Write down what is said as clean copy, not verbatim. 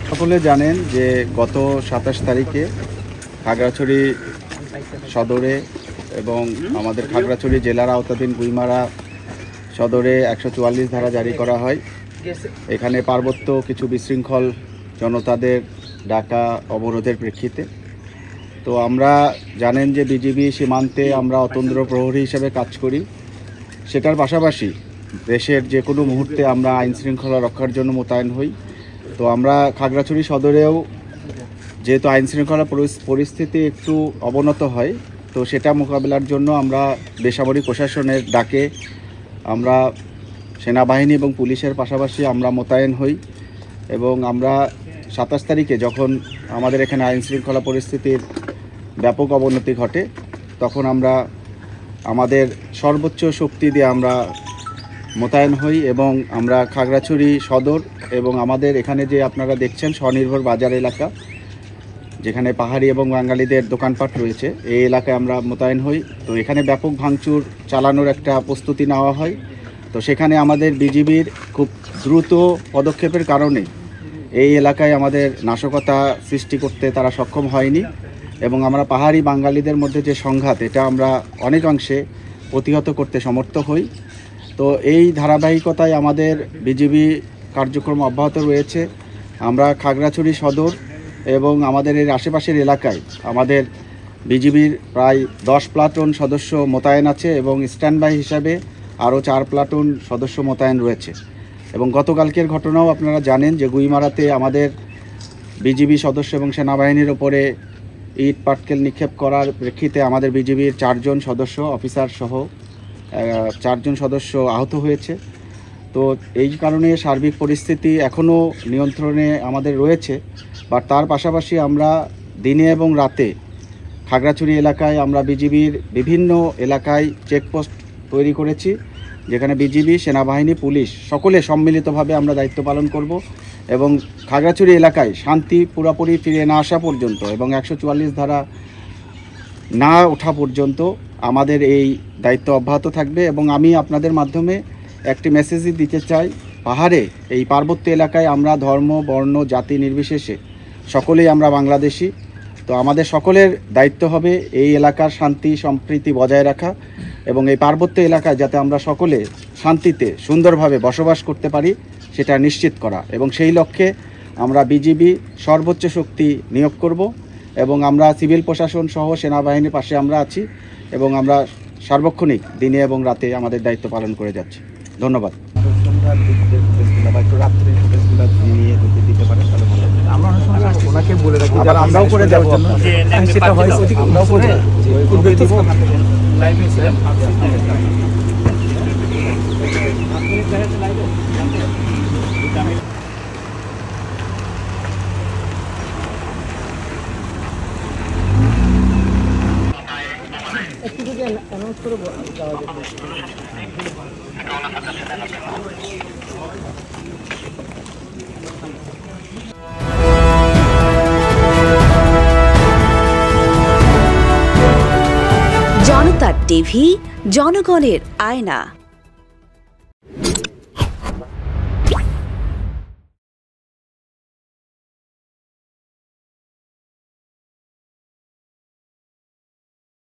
সকলে জানেন যে গত 27 তারিখে খাগড়াছড়ি সদরে এবং আমাদের খাগড়াছড়ি জেলার আওতাধীন গুইমারা সদরে 144 ধারা জারি করা হয়। এখানে পার্বত্য কিছু বিশৃঙ্খল জনতাদের ডাকা অবরোধের প্রেক্ষিতে। তো আমরা জানেন যে বিজিবি সীমান্তে আমরা অতন্দ্র প্রহরী হিসেবে কাজ করি। সেটার পাশাপাশি দেশের যে কোনো মুহূর্তে আমরা আইন শৃঙ্খলা রক্ষার জন্য মোতায়েন হই। তো আমরা খাগড়াছড়ি সদরেও যেহেতু আইন শৃঙ্খলা পরিস্থিতি একটু অবনত হয়, তো সেটা মোকাবিলার জন্য আমরা বেসামরিক প্রশাসনের ডাকে আমরা সেনাবাহিনী এবং পুলিশের পাশাপাশি আমরা মোতায়েন হই। এবং আমরা 27 তারিখে যখন আমাদের এখানে আইন শৃঙ্খলা পরিস্থিতির ব্যাপক অবনতি ঘটে, তখন আমরা আমাদের সর্বোচ্চ শক্তি দিয়ে আমরা মোতায়েন হই এবং আমরা খাগড়াছড়ি সদর এবং আমাদের এখানে যে আপনারা দেখছেন স্বনির্ভর বাজার এলাকা, যেখানে পাহাড়ি এবং বাঙালিদের দোকানপাট রয়েছে, এই এলাকায় আমরা মোতায়েন হই। তো এখানে ব্যাপক ভাঙচুর চালানোর একটা প্রস্তুতি নেওয়া হয়। তো সেখানে আমাদের বিজিবির খুব দ্রুত পদক্ষেপের কারণে এই এলাকায় আমাদের নাশকতা সৃষ্টি করতে তারা সক্ষম হয়নি এবং আমরা পাহাড়ি বাঙালিদের মধ্যে যে সংঘাত, এটা আমরা অনেকাংশে প্রতিহত করতে সমর্থ হই। তো এই ধারাবাহিকতায় আমাদের বিজিবি কার্যক্রম অব্যাহত রয়েছে। আমরা খাগড়াছড়ি সদর এবং আমাদের এর আশেপাশের এলাকায় আমাদের বিজিবির প্রায় 10 প্লাটুন সদস্য মোতায়েন আছে এবং স্ট্যান্ড বাই হিসাবে আরও 4 প্লাটুন সদস্য মোতায়েন রয়েছে। এবং গতকালকের ঘটনাও আপনারা জানেন যে গুইমারাতে আমাদের বিজিবি সদস্য এবং সেনাবাহিনীর ওপরে ইট পাটকেল নিক্ষেপ করার প্রেক্ষিতে আমাদের বিজিবির 4 জন সদস্য অফিসার সহ 4 জন সদস্য আহত হয়েছে। তো এই কারণে সার্বিক পরিস্থিতি এখনও নিয়ন্ত্রণে আমাদের রয়েছে। বা তার পাশাপাশি আমরা দিনে এবং রাতে খাগড়াছড়ি এলাকায় আমরা বিজিবির বিভিন্ন এলাকায় চেকপোস্ট তৈরি করেছি, যেখানে বিজিবি, সেনাবাহিনী, পুলিশ সকলে সম্মিলিতভাবে আমরা দায়িত্ব পালন করব এবং খাগড়াছড়ি এলাকায় শান্তি পুরোপুরি ফিরে না আসা পর্যন্ত এবং 144 ধারা না ওঠা পর্যন্ত আমাদের এই দায়িত্ব অব্যাহত থাকবে। এবং আমি আপনাদের মাধ্যমে একটি মেসেজই দিতে চাই, পাহাড়ে এই পার্বত্য এলাকায় আমরা ধর্ম, বর্ণ, জাতি নির্বিশেষে সকলেই আমরা বাংলাদেশি। তো আমাদের সকলের দায়িত্ব হবে এই এলাকার শান্তি সম্প্রীতি বজায় রাখা এবং এই পার্বত্য এলাকায় যাতে আমরা সকলে শান্তিতে সুন্দরভাবে বসবাস করতে পারি সেটা নিশ্চিত করা। এবং সেই লক্ষ্যে আমরা বিজিবি সর্বোচ্চ শক্তি নিয়োগ করব এবং আমরা সিভিল প্রশাসন সহ সেনাবাহিনীর পাশে আমরা আছি এবং আমরা সার্বক্ষণিক দিনে এবং রাতে আমাদের দায়িত্ব পালন করে যাচ্ছি। ধন্যবাদ। ওনাকে বলে রাখি, যারা আমরাও করে দেওয়ার জন্য সেটা হয়, আমরাও করে একটু যদি অ্যানাউন্স করে যাওয়া যেত। জনতা টিভি, জনগণের আয়না।